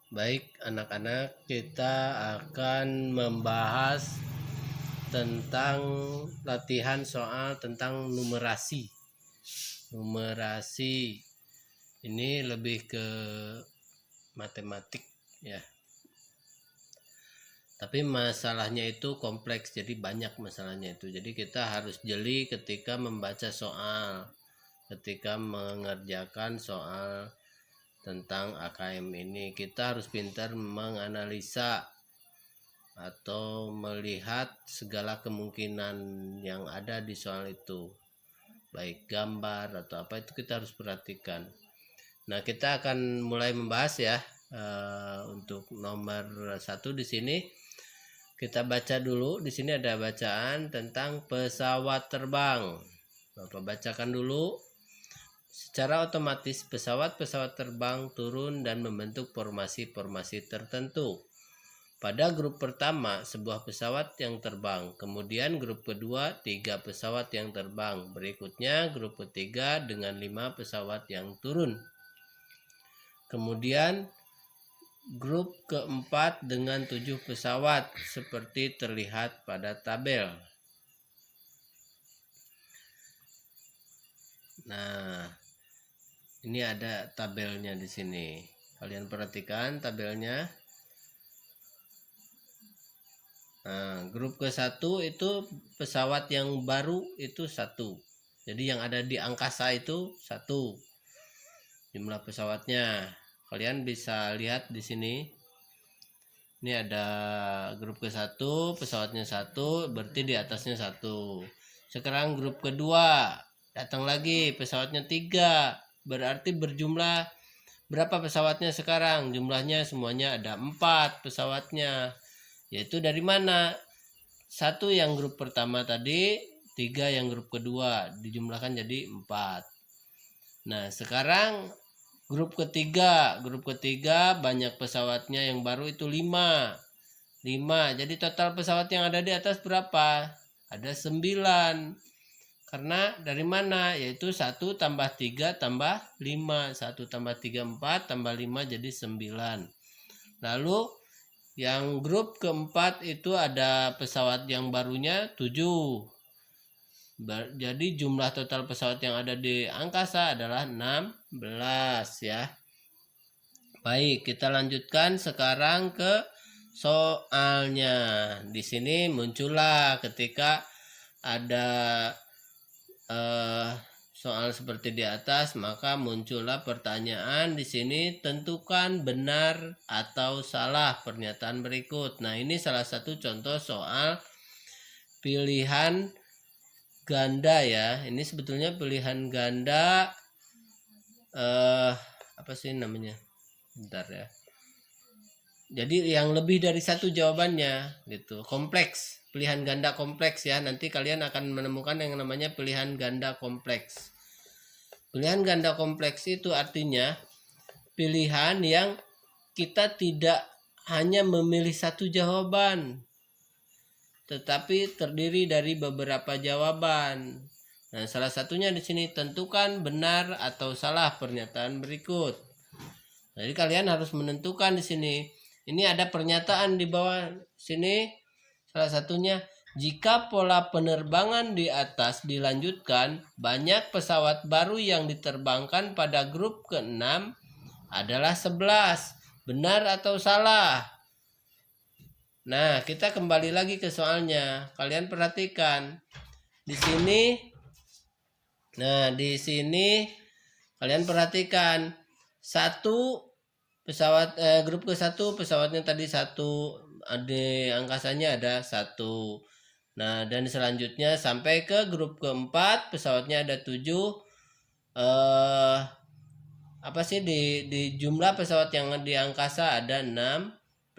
Baik anak-anak, kita akan membahas tentang latihan soal tentang numerasi. Numerasi ini lebih ke matematik ya. Tapi masalahnya itu kompleks, jadi banyak masalahnya itu. Jadi kita harus jeli ketika membaca soal, ketika mengerjakan soal tentang AKM ini. Kita harus pintar menganalisa atau melihat segala kemungkinan yang ada di soal itu, baik gambar atau apa, itu kita harus perhatikan. Nah, kita akan mulai membahas ya. Untuk nomor 1 di sini kita baca dulu. Di sini ada bacaan tentang pesawat terbang. Bapak bacakan dulu. Secara otomatis pesawat-pesawat terbang turun dan membentuk formasi-formasi tertentu. Pada grup pertama, sebuah pesawat yang terbang. Kemudian grup kedua, 3 pesawat yang terbang. Berikutnya grup ketiga dengan 5 pesawat yang turun. Kemudian grup keempat dengan 7 pesawat seperti terlihat pada tabel. Nah, ini ada tabelnya di sini. Kalian perhatikan tabelnya. Nah, grup ke-1 itu pesawat yang baru itu 1. Jadi yang ada di angkasa itu 1. Jumlah pesawatnya kalian bisa lihat di sini. Ini ada grup ke-1, pesawatnya 1, berarti di atasnya 1. Sekarang grup kedua, datang lagi pesawatnya 3, berarti berjumlah berapa pesawatnya sekarang? Jumlahnya semuanya ada 4 pesawatnya. Yaitu dari mana? 1 yang grup pertama tadi, 3 yang grup kedua, dijumlahkan jadi 4. Nah, sekarang grup ketiga banyak pesawatnya yang baru itu 5. Jadi total pesawat yang ada di atas berapa? Ada 9. Karena dari mana? Yaitu 1 tambah 3 tambah 5. 1 tambah 3 4 tambah 5 jadi 9. Lalu yang grup keempat itu ada pesawat yang barunya 7. Jadi jumlah total pesawat yang ada di angkasa adalah 16 ya. Baik, kita lanjutkan sekarang ke soalnya. Di sini muncullah ketika ada soal seperti di atas, maka muncullah pertanyaan di sini, tentukan benar atau salah pernyataan berikut. Nah, ini salah satu contoh soal pilihan ganda ya. Ini sebetulnya pilihan ganda apa sih namanya? Bentar ya. Jadi yang lebih dari satu jawabannya gitu. Kompleks, pilihan ganda kompleks ya. Nanti kalian akan menemukan yang namanya pilihan ganda kompleks. Pilihan ganda kompleks itu artinya pilihan yang kita tidak hanya memilih satu jawaban, tetapi terdiri dari beberapa jawaban. Nah, salah satunya di sini, tentukan benar atau salah pernyataan berikut. Jadi kalian harus menentukan di sini. Ini ada pernyataan di bawah sini. Salah satunya, jika pola penerbangan di atas dilanjutkan, banyak pesawat baru yang diterbangkan pada grup ke-6 adalah 11. Benar atau salah? Nah, kita kembali lagi ke soalnya. Kalian perhatikan di sini. Nah, di sini kalian perhatikan, 1 pesawat grup ke-1 pesawatnya tadi 1, di angkasanya ada 1. Nah, dan selanjutnya sampai ke grup keempat pesawatnya ada 7. Apa sih di jumlah pesawat yang di angkasa ada 16.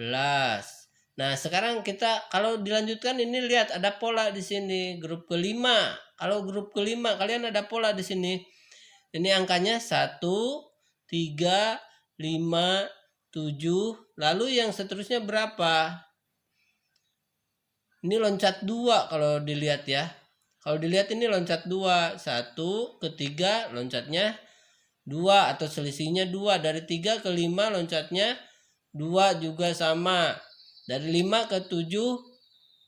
Nah, sekarang kita kalau dilanjutkan ini lihat ada pola di sini, grup kelima. Kalau grup kelima kalian ada pola di sini. Ini angkanya 1, 3, 5, 7. Lalu yang seterusnya berapa? Ini loncat 2 kalau dilihat ya. Kalau dilihat ini loncat 2. 1 ke 3 loncatnya 2 atau selisihnya 2. Dari 3 ke 5 loncatnya 2 juga sama. Dari 5 ke 7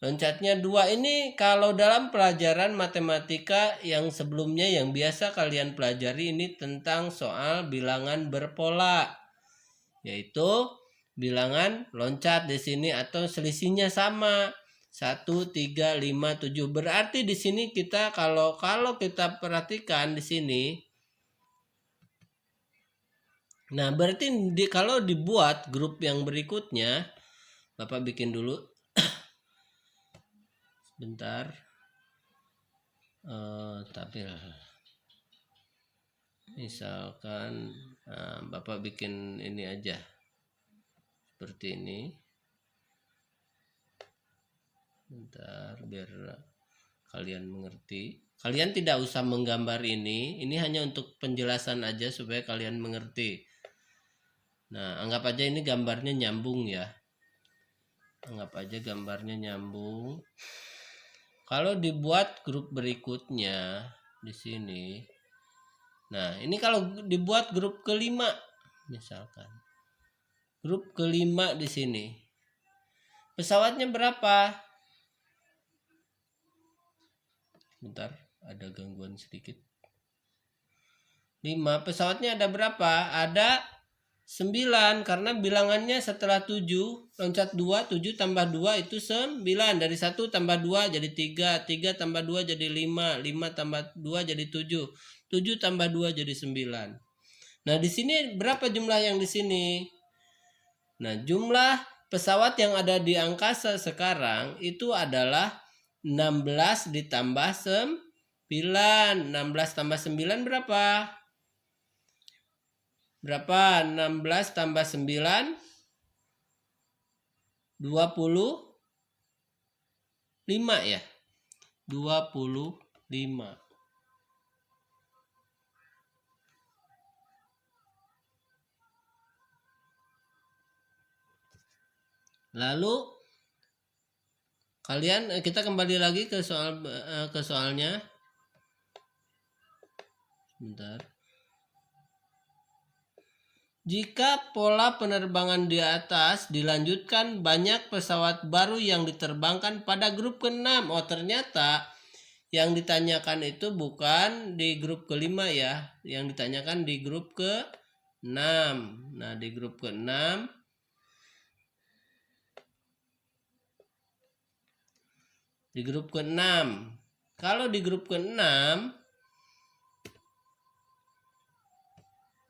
loncatnya 2. Ini kalau dalam pelajaran matematika yang sebelumnya yang biasa kalian pelajari ini tentang soal bilangan berpola. Yaitu bilangan loncat di sini atau selisihnya sama. 1, 3, 5, 7. Berarti di sini kita kalau kita perhatikan di sini. Nah, berarti kalau dibuat grup yang berikutnya, Bapak bikin dulu. Sebentar. Tapi misalkan Bapak bikin ini aja. Seperti ini. Bentar biar kalian mengerti. Kalian tidak usah menggambar ini hanya untuk penjelasan aja supaya kalian mengerti. Nah, anggap aja ini gambarnya nyambung ya. Anggap aja gambarnya nyambung. Kalau dibuat grup berikutnya di sini. Nah, ini kalau dibuat grup kelima misalkan. Grup kelima di sini. Pesawatnya berapa? Bentar, ada gangguan sedikit. 5. Pesawatnya ada berapa? Ada 9 karena bilangannya setelah 7 loncat 2, 7 tambah 2 itu 9. Dari 1 tambah 2 jadi 3, 3 tambah 2 jadi 5, 5 tambah 2 jadi 7, 7 tambah 2 jadi 9. Nah, di sini berapa jumlah yang di sini? Nah, jumlah pesawat yang ada di angkasa sekarang itu adalah 16 ditambah 9. 16 tambah 9 berapa? Berapa? 16 tambah 9 25 ya. 25. Lalu kita kembali lagi ke soalnya. Bentar. Jika pola penerbangan di atas dilanjutkan, banyak pesawat baru yang diterbangkan pada grup ke-6. Oh, ternyata yang ditanyakan itu bukan di grup kelima ya. Yang ditanyakan di grup ke-6. Nah, di grup ke-6 kalau di grup ke-6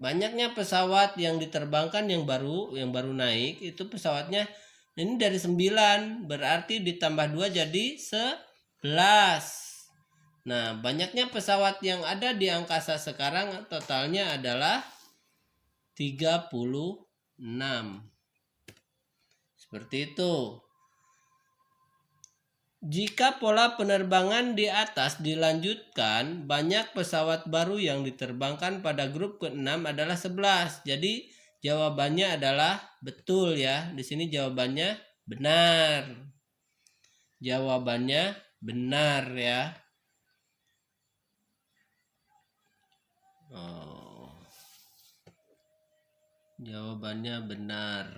banyaknya pesawat yang diterbangkan yang baru naik itu pesawatnya ini dari 9 berarti ditambah 2 jadi 11. Nah, banyaknya pesawat yang ada di angkasa sekarang totalnya adalah 36. Seperti itu. Jika pola penerbangan di atas dilanjutkan, banyak pesawat baru yang diterbangkan pada grup ke-6 adalah 11. Jadi jawabannya adalah betul ya. Di sini jawabannya benar. Jawabannya benar ya. Jawabannya benar.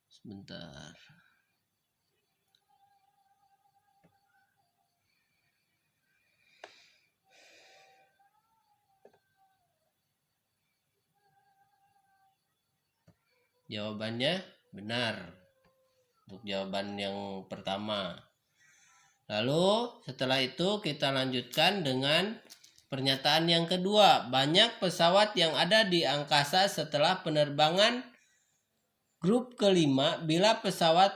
Sebentar. Jawabannya benar untuk jawaban yang pertama. Lalu setelah itu kita lanjutkan dengan pernyataan yang kedua. Banyak pesawat yang ada di angkasa setelah penerbangan grup kelima bila pesawat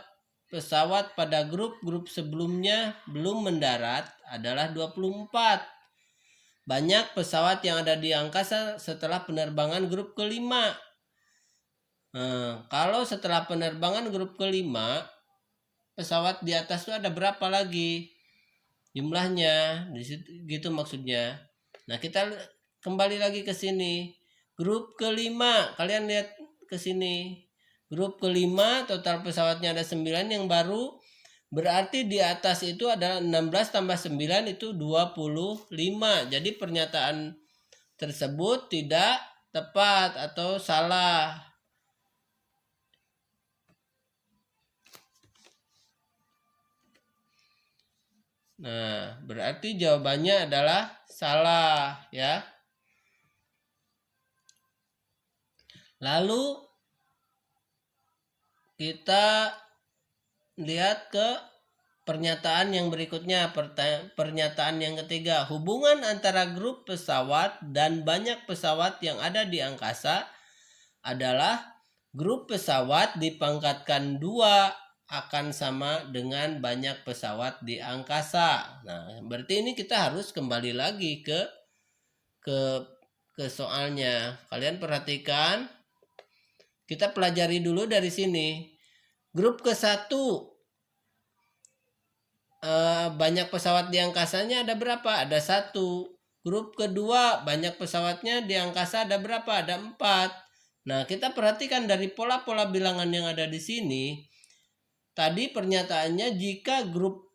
pada grup sebelumnya belum mendarat adalah 24. Banyak pesawat yang ada di angkasa setelah penerbangan grup kelima. Kalau setelah penerbangan grup kelima, pesawat di atas itu ada berapa lagi jumlahnya? Di situ gitu maksudnya. Nah, kita kembali lagi ke sini. Grup kelima, kalian lihat ke sini. Grup kelima total pesawatnya ada 9 yang baru. Berarti di atas itu adalah 16 tambah 9 itu 25. Jadi pernyataan tersebut tidak tepat atau salah. Nah, berarti jawabannya adalah salah ya. Lalu kita lihat ke pernyataan yang berikutnya, pernyataan yang ketiga. Hubungan antara grup pesawat dan banyak pesawat yang ada di angkasa adalah grup pesawat dipangkatkan 2 akan sama dengan banyak pesawat di angkasa. Nah, berarti ini kita harus kembali lagi ke soalnya. Kalian perhatikan, kita pelajari dulu dari sini. Grup ke-1 banyak pesawat di angkasanya ada berapa? Ada 1. Grup kedua banyak pesawatnya di angkasa ada berapa? Ada 4. Nah, kita perhatikan dari pola-pola bilangan yang ada di sini. Tadi pernyataannya jika grup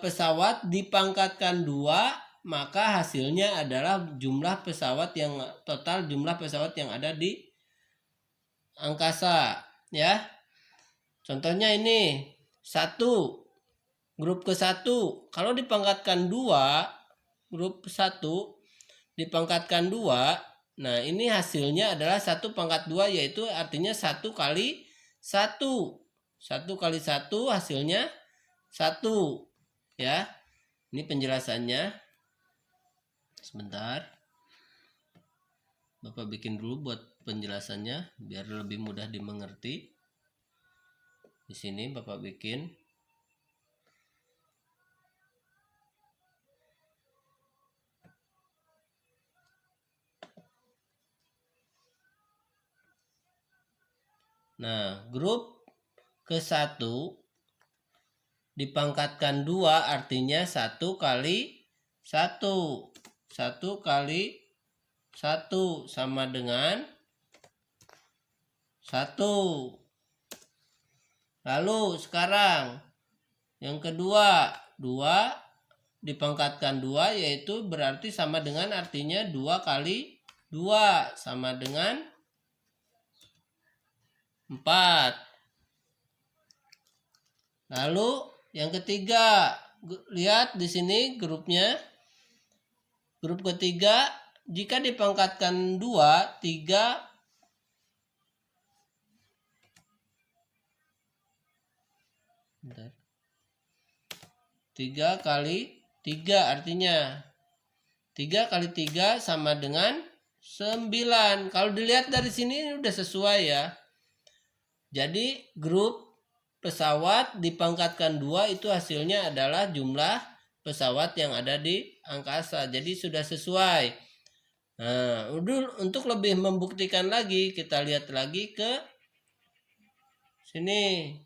pesawat dipangkatkan 2, maka hasilnya adalah jumlah pesawat yang total jumlah pesawat yang ada di angkasa, ya. Contohnya ini 1, grup ke-1 kalau dipangkatkan 2, grup 1 dipangkatkan 2, nah ini hasilnya adalah 1 pangkat 2, yaitu artinya 1 kali 1. 1 kali 1 hasilnya 1 ya. Ini penjelasannya. Sebentar, Bapak bikin dulu buat penjelasannya biar lebih mudah dimengerti. Di sini Bapak bikin. Nah, grup ke-1 dipangkatkan 2 artinya 1 kali 1. 1 kali 1 sama dengan 1. Lalu sekarang yang kedua, 2 dipangkatkan 2 yaitu berarti sama dengan artinya 2 kali 2 sama dengan 4. Lalu yang ketiga, lihat di sini grupnya. Grup ketiga jika dipangkatkan 2, 3 kali 3 artinya 3 kali 3 sama dengan 9. Kalau dilihat dari sini udah sesuai ya. Jadi grup pesawat dipangkatkan 2 itu hasilnya adalah jumlah pesawat yang ada di angkasa. Jadi sudah sesuai. Nah, untuk lebih membuktikan lagi, kita lihat lagi ke sini.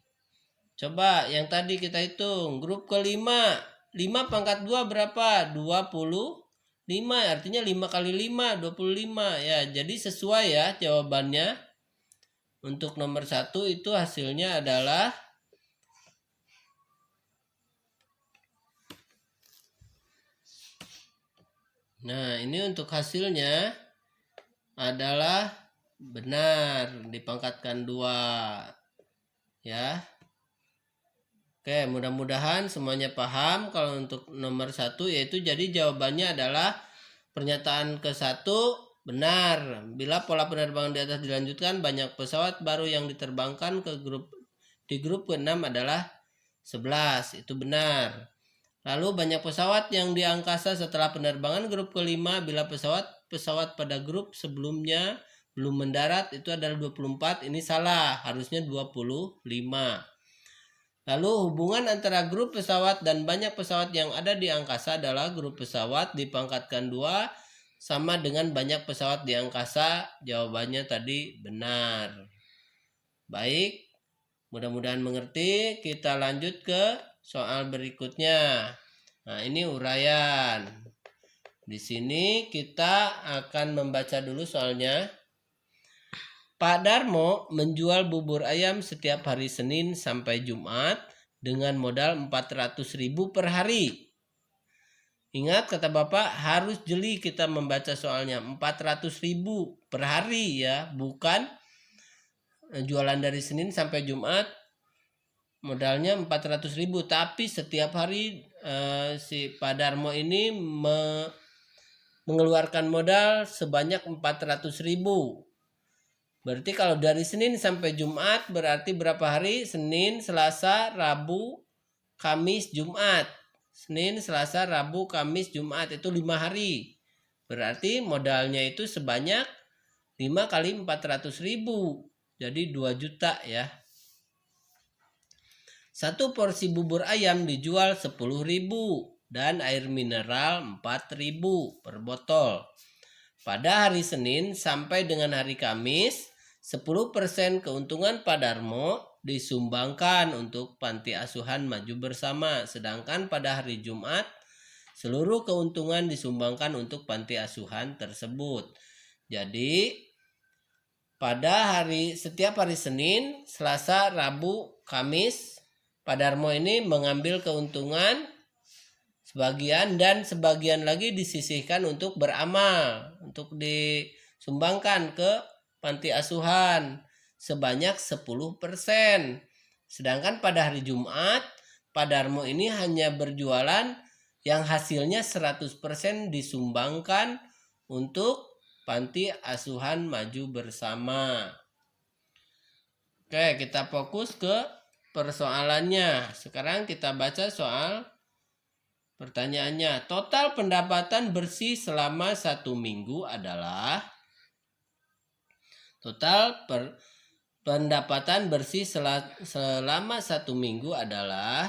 Coba yang tadi kita hitung. Grup kelima, 5 pangkat 2 berapa? 25. Artinya 5 kali 5, 25. Ya, jadi sesuai ya jawabannya. Untuk nomor 1 itu hasilnya adalah nah, ini untuk hasilnya adalah benar, dipangkatkan 2 ya. Oke, mudah-mudahan semuanya paham. Kalau untuk nomor 1 yaitu jadi jawabannya adalah pernyataan ke-1 benar. Bila pola penerbangan di atas dilanjutkan, banyak pesawat baru yang diterbangkan di grup ke-6 adalah 11. Itu benar. Lalu banyak pesawat yang di angkasa setelah penerbangan grup kelima bila pesawat pada grup sebelumnya belum mendarat itu adalah 24. Ini salah, harusnya 25. Lalu hubungan antara grup pesawat dan banyak pesawat yang ada di angkasa adalah grup pesawat dipangkatkan 2 sama dengan banyak pesawat di angkasa. Jawabannya tadi benar. Baik, mudah-mudahan mengerti. Kita lanjut ke soal berikutnya. Nah, ini uraian. Di sini kita akan membaca dulu soalnya. Pak Darmo menjual bubur ayam setiap hari Senin sampai Jumat dengan modal 400.000 per hari. Ingat kata Bapak, harus jeli kita membaca soalnya. 400.000 per hari ya, bukan jualan dari Senin sampai Jumat modalnya 400.000, tapi setiap hari si Pak Darmo ini mengeluarkan modal sebanyak 400.000. Berarti kalau dari Senin sampai Jumat berarti berapa hari? Senin, Selasa, Rabu, Kamis, Jumat. Senin, Selasa, Rabu, Kamis, Jumat, itu 5 hari. Berarti modalnya itu sebanyak 5 kali 400.000. Jadi 2 juta ya. Satu porsi bubur ayam dijual 10.000 dan air mineral 4.000 per botol. Pada hari Senin sampai dengan hari Kamis, 10% keuntungan Pak Darmo disumbangkan untuk panti asuhan Maju Bersama. Sedangkan pada hari Jumat, seluruh keuntungan disumbangkan untuk panti asuhan tersebut. Jadi, pada setiap hari Senin, Selasa, Rabu, Kamis, Pak Darmo ini mengambil keuntungan sebagian dan sebagian lagi disisihkan untuk beramal, untuk disumbangkan ke panti asuhan sebanyak 10%. Sedangkan pada hari Jumat, Pak Darmo ini hanya berjualan yang hasilnya 100% disumbangkan untuk panti asuhan Maju Bersama. Oke, kita fokus ke persoalannya. Sekarang kita baca soal pertanyaannya. Total pendapatan bersih selama 1 minggu adalah pendapatan bersih selama 1 minggu adalah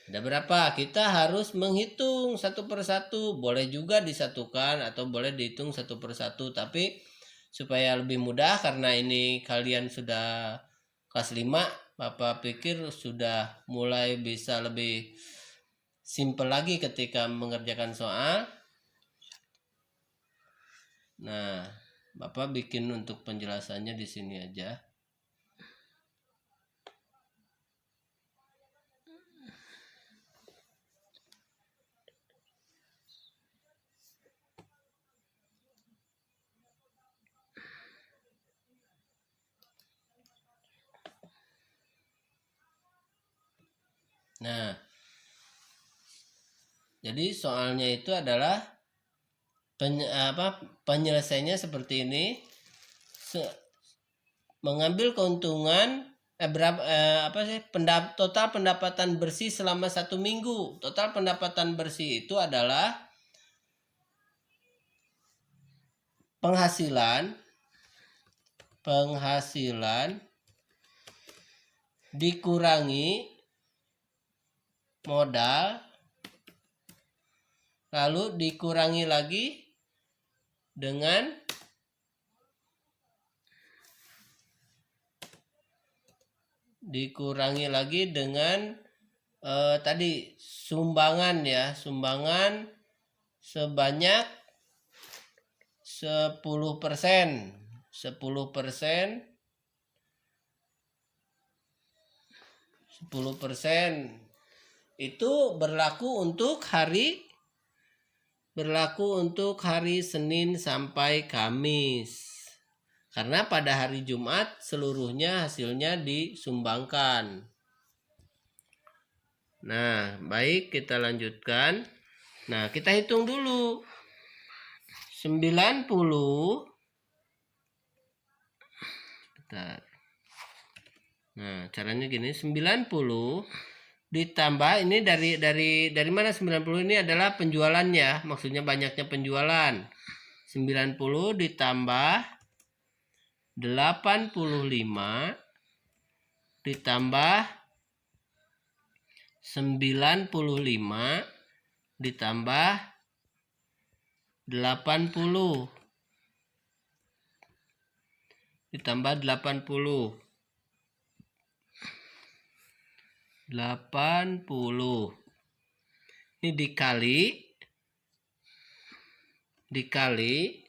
ada berapa? Kita harus menghitung satu persatu. Boleh juga disatukan atau boleh dihitung satu persatu. Tapi supaya lebih mudah, karena ini kalian sudah kelas 5, Bapak pikir sudah mulai bisa lebih simpel lagi ketika mengerjakan soal. Nah, Bapak bikin untuk penjelasannya di sini aja. Nah, jadi soalnya itu adalah penyelesaiannya seperti ini. Mengambil keuntungan total pendapatan bersih selama 1 minggu. Total pendapatan bersih itu adalah penghasilan dikurangi modal, lalu dikurangi lagi dengan tadi sumbangan ya, sumbangan sebanyak 10%. 10% itu berlaku untuk hari Senin sampai Kamis. Karena pada hari Jumat seluruhnya hasilnya disumbangkan. Nah, baik, kita lanjutkan. Nah, kita hitung dulu. 90. Bentar. Nah, caranya gini, 90 ditambah ini dari mana 90 ini adalah penjualannya, maksudnya banyaknya penjualan. 90 ditambah 85 ditambah 95 ditambah 80 ditambah 80 ini dikali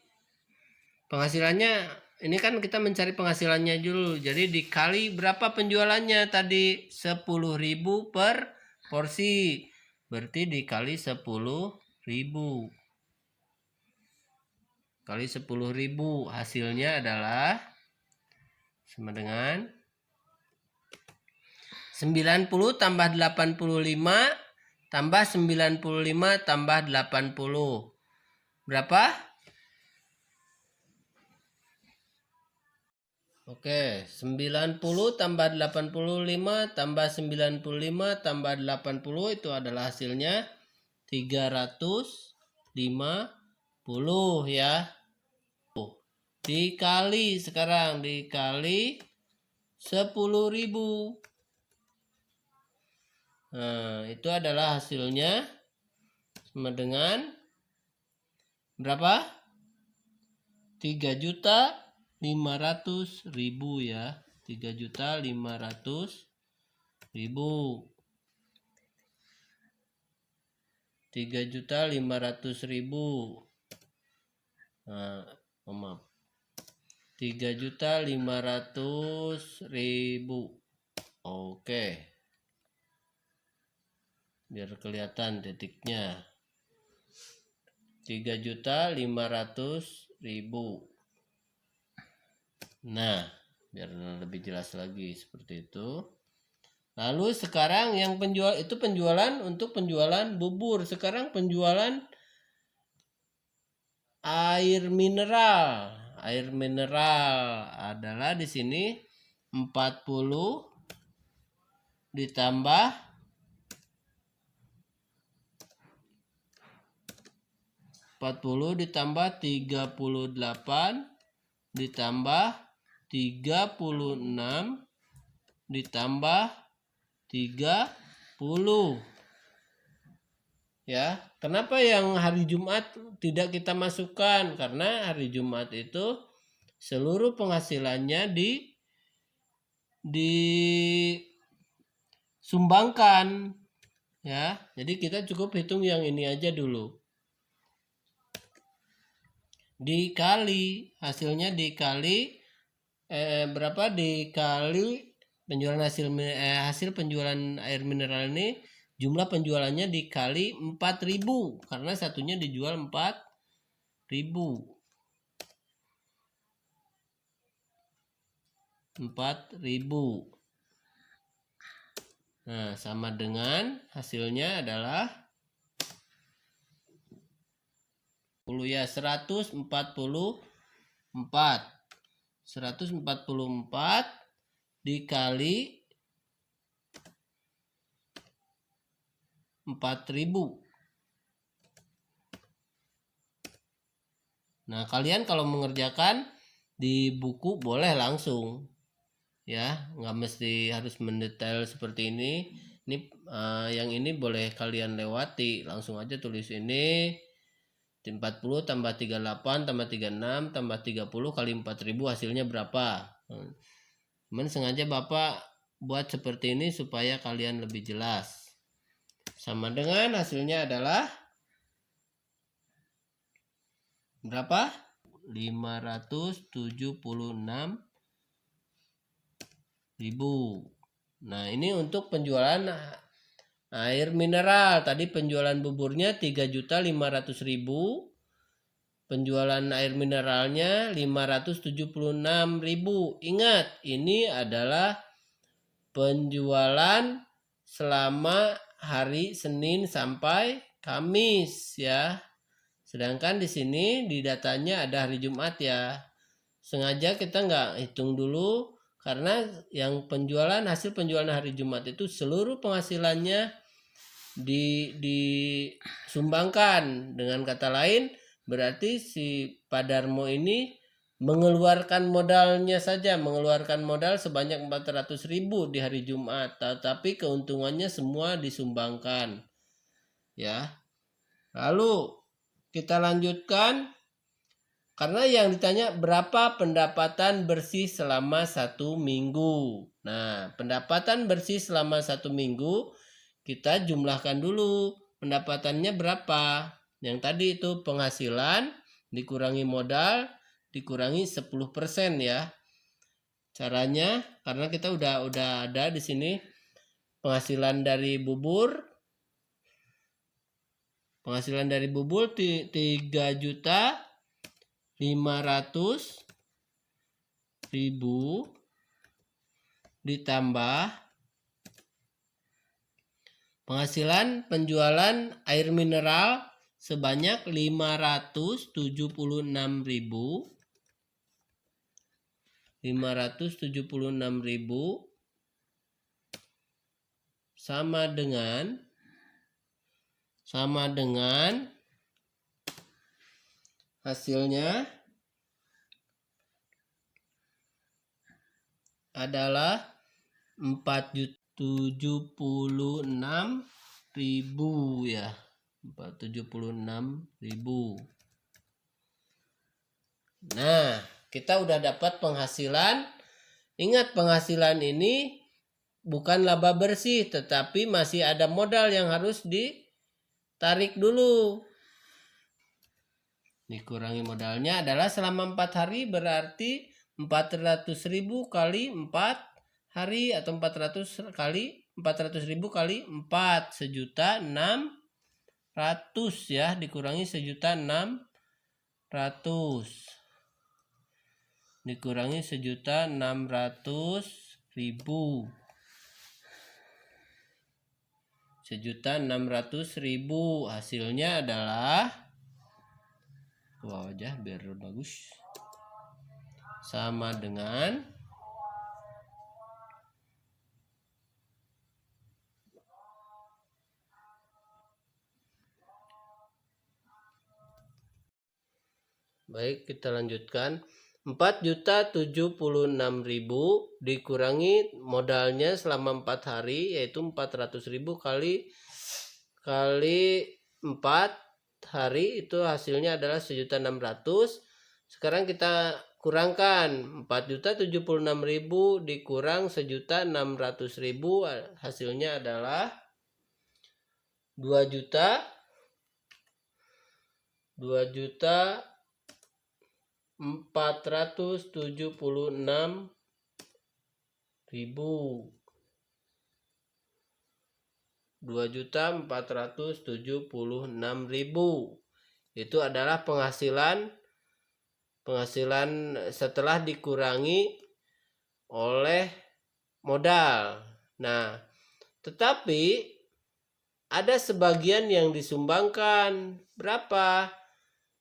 penghasilannya. Ini kan kita mencari penghasilannya dulu, jadi dikali berapa penjualannya tadi, 10.000 per porsi, berarti dikali 10.000 kali 10.000, hasilnya adalah sama dengan 90 tambah 85 tambah 95 tambah 80. Berapa? Oke, 90 tambah 85 tambah 95 tambah 80 itu adalah hasilnya 350 ya. Dikali sekarang, dikali 10.000. Nah, itu adalah hasilnya sama dengan berapa? 3.500.000 ya. 3.500.000. 3.500.000. Nah, maaf. 3.500.000. Oke. Biar kelihatan titiknya. 3.500.000. Nah, biar lebih jelas lagi seperti itu. Lalu sekarang yang penjualan untuk penjualan bubur. Sekarang penjualan air mineral. Air mineral adalah di sini 40 ditambah 40 ditambah 38 ditambah 36 ditambah 30. Ya, kenapa yang hari Jumat tidak kita masukkan? Karena hari Jumat itu seluruh penghasilannya disumbangkan. Ya, jadi kita cukup hitung yang ini aja dulu. Dikali, hasilnya dikali berapa? Dikali penjualan hasil penjualan air mineral ini, jumlah penjualannya dikali 4.000 karena satunya dijual 4.000. 4.000. Nah, sama dengan hasilnya adalah 144. 144 dikali 4.000. Nah, kalian kalau mengerjakan di buku boleh langsung. Ya, nggak mesti harus mendetail seperti ini. Ini yang ini boleh kalian lewati. Langsung aja tulis ini. 40 tambah 38 tambah 36 tambah 30 kali 4.000 hasilnya berapa? Cuman sengaja Bapak buat seperti ini supaya kalian lebih jelas. Sama dengan hasilnya adalah berapa? 576.000. Nah, ini untuk penjualan air mineral. Tadi penjualan buburnya 3.500.000. Penjualan air mineralnya 576.000. Ingat, ini adalah penjualan selama hari Senin sampai Kamis ya. Sedangkan di sini di datanya ada hari Jumat ya. Sengaja kita nggak hitung dulu karena yang hasil penjualan hari Jumat itu seluruh penghasilannya disumbangkan. Dengan kata lain, berarti si Pak Darmo ini mengeluarkan modalnya saja, mengeluarkan modal sebanyak 400.000 di hari Jumat, tapi keuntungannya semua disumbangkan. Ya. Lalu kita lanjutkan. Karena yang ditanya berapa pendapatan bersih selama 1 minggu. Nah, pendapatan bersih selama 1 minggu kita jumlahkan dulu. Pendapatannya berapa? Yang tadi itu penghasilan dikurangi modal dikurangi 10% ya. Caranya karena kita udah ada di sini penghasilan dari bubur. Penghasilan dari bubur 3.500.000 ditambah Penghasilan penjualan air mineral sebanyak 576.000 sama dengan hasilnya adalah 476.000 ya. 476.000. Nah, kita udah dapat penghasilan. Ingat, penghasilan ini bukan laba bersih, tetapi masih ada modal yang harus ditarik dulu. Dikurangi modalnya adalah selama 4 hari, berarti 400.000 kali 4 hari atau 400.000 kali 4, 1.600.000 ya, dikurangi 1.600.000 dikurangi 1.600.000 1.600.000 hasilnya adalah aja biar bagus, sama dengan baik, kita lanjutkan. 4.076.000 dikurangi modalnya selama 4 hari, yaitu 400.000 kali 4 hari, itu hasilnya adalah 1.600.000. Sekarang kita kurangkan 4.076.000 dikurang 1.600.000, hasilnya adalah 2.476.000. 2.476.000 itu adalah penghasilan setelah dikurangi oleh modal. Nah, tetapi ada sebagian yang disumbangkan. Berapa?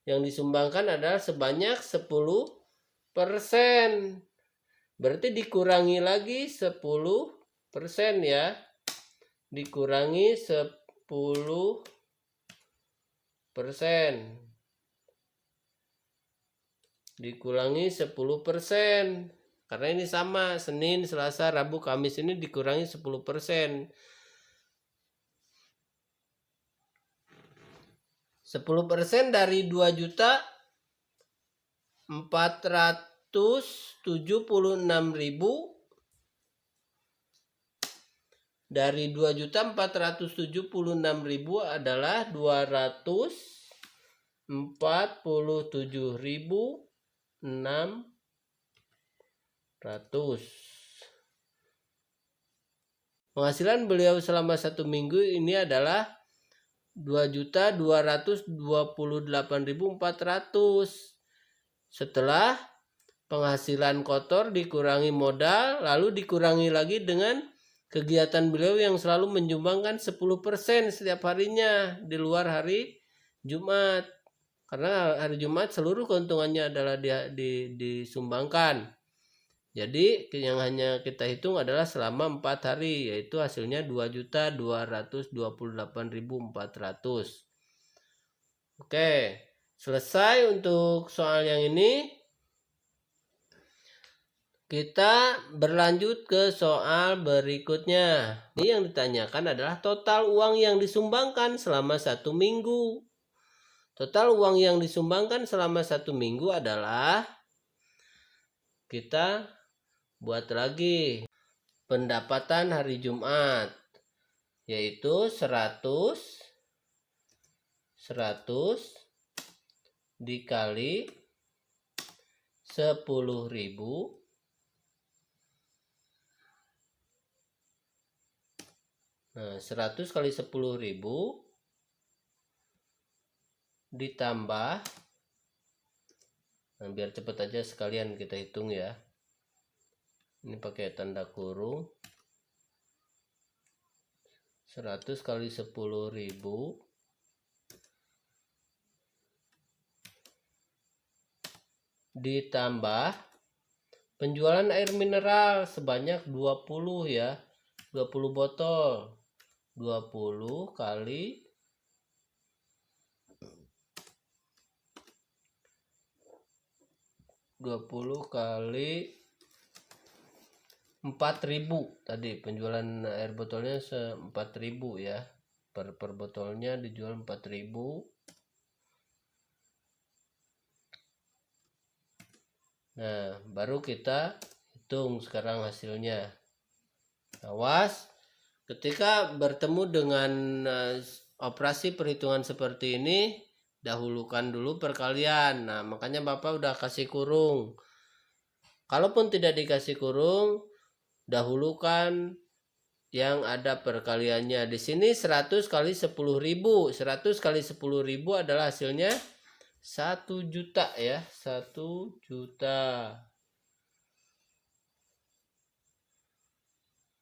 Yang disumbangkan adalah sebanyak 10%. Berarti dikurangi lagi 10% ya. Dikurangi 10%. Dikurangi 10%. Karena ini sama, Senin, Selasa, Rabu, Kamis ini dikurangi 10%. 10% dari 2.476.000. Dari 2.476.000 adalah 247.600. Penghasilan beliau selama 1 minggu ini adalah 2.228.400. Setelah penghasilan kotor dikurangi modal, lalu dikurangi lagi dengan kegiatan beliau yang selalu menyumbangkan 10% setiap harinya di luar hari Jumat. Karena hari Jumat seluruh keuntungannya adalah disumbangkan. Jadi yang hanya kita hitung adalah selama 4 hari, yaitu hasilnya 2.228.400. Oke, selesai untuk soal yang ini. Kita berlanjut ke soal berikutnya. Ini yang ditanyakan adalah total uang yang disumbangkan selama 1 minggu. Total uang yang disumbangkan selama 1 minggu adalah, kita buat lagi pendapatan hari Jumat, yaitu 100 dikali 10.000 Nah, 100 kali 10.000 ditambah, nah biar cepet aja sekalian kita hitung ya. Ini pakai tanda kurung. 100 kali 10.000 ditambah penjualan air mineral sebanyak 20 ya, 20 botol. 20 kali 4.000 tadi penjualan air botolnya 4.000 ya, per botolnya dijual 4.000. Nah, baru kita hitung sekarang hasilnya. Awas, ketika bertemu dengan operasi perhitungan seperti ini, dahulukan dulu perkalian. Nah, makanya Bapak udah kasih kurung. Kalaupun tidak dikasih kurung, dahulukan yang ada perkaliannya. Di sini 100 kali 10.000. 100 kali 10.000 adalah hasilnya 1 juta ya, 1 juta.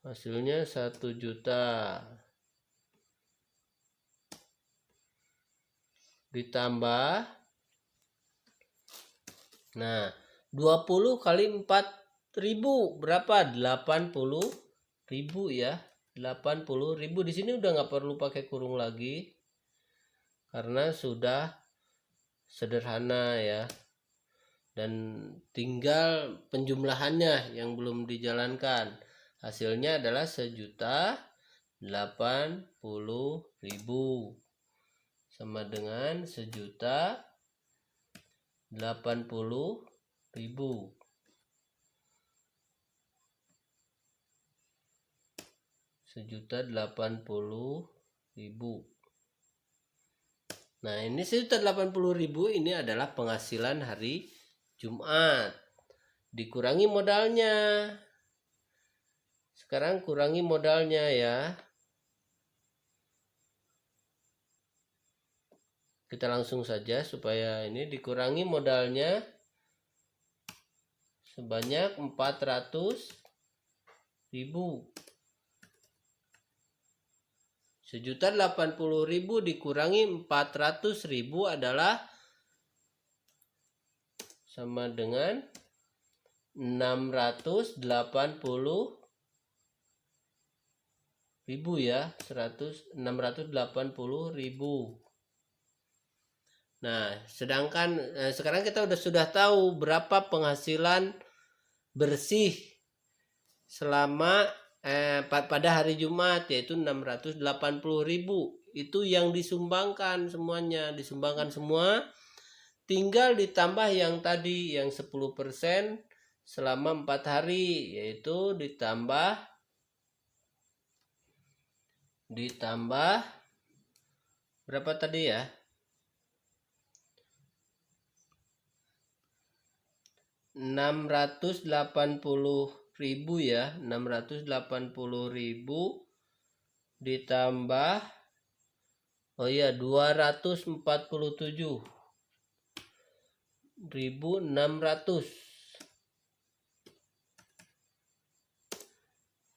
Hasilnya 1 juta. Ditambah, nah 20 kali 4.000 berapa? 80.000 ya. 80.000 di sini udah nggak perlu pakai kurung lagi karena sudah sederhana ya, dan tinggal penjumlahannya yang belum dijalankan. Hasilnya adalah 1.080.000 sama dengan 1.080.000. 1.080.000. Nah, ini 1.080.000 ini adalah penghasilan hari Jumat. Dikurangi modalnya. Sekarang kurangi modalnya ya. Kita langsung saja supaya ini dikurangi modalnya sebanyak 400.000. 1.080.000 dikurangi 400.000 adalah sama dengan 680.000 ya, 680.000. Nah, sedangkan sekarang kita sudah tahu berapa penghasilan bersih selama pada hari Jumat, yaitu 680.000. Itu yang disumbangkan semuanya, disumbangkan semua. Tinggal ditambah yang tadi yang 10% selama 4 hari, yaitu ditambah berapa tadi ya? 680.000 ya, 680.000 ditambah 247.600.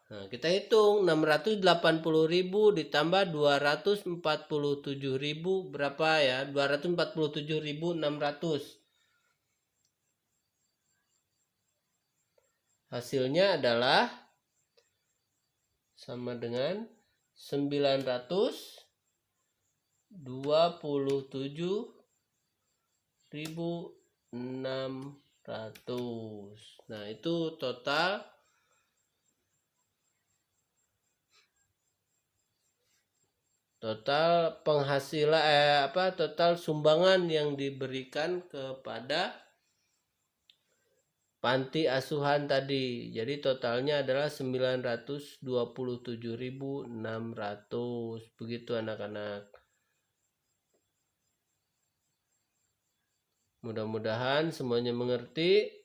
Nah, kita hitung 680.000 ditambah 247.000 berapa ya? 247.600. Hasilnya adalah sama dengan 927.600. Nah, itu total penghasilan total sumbangan yang diberikan kepada panti asuhan tadi. Jadi totalnya adalah 927.600. Begitu anak-anak. Mudah-mudahan semuanya mengerti.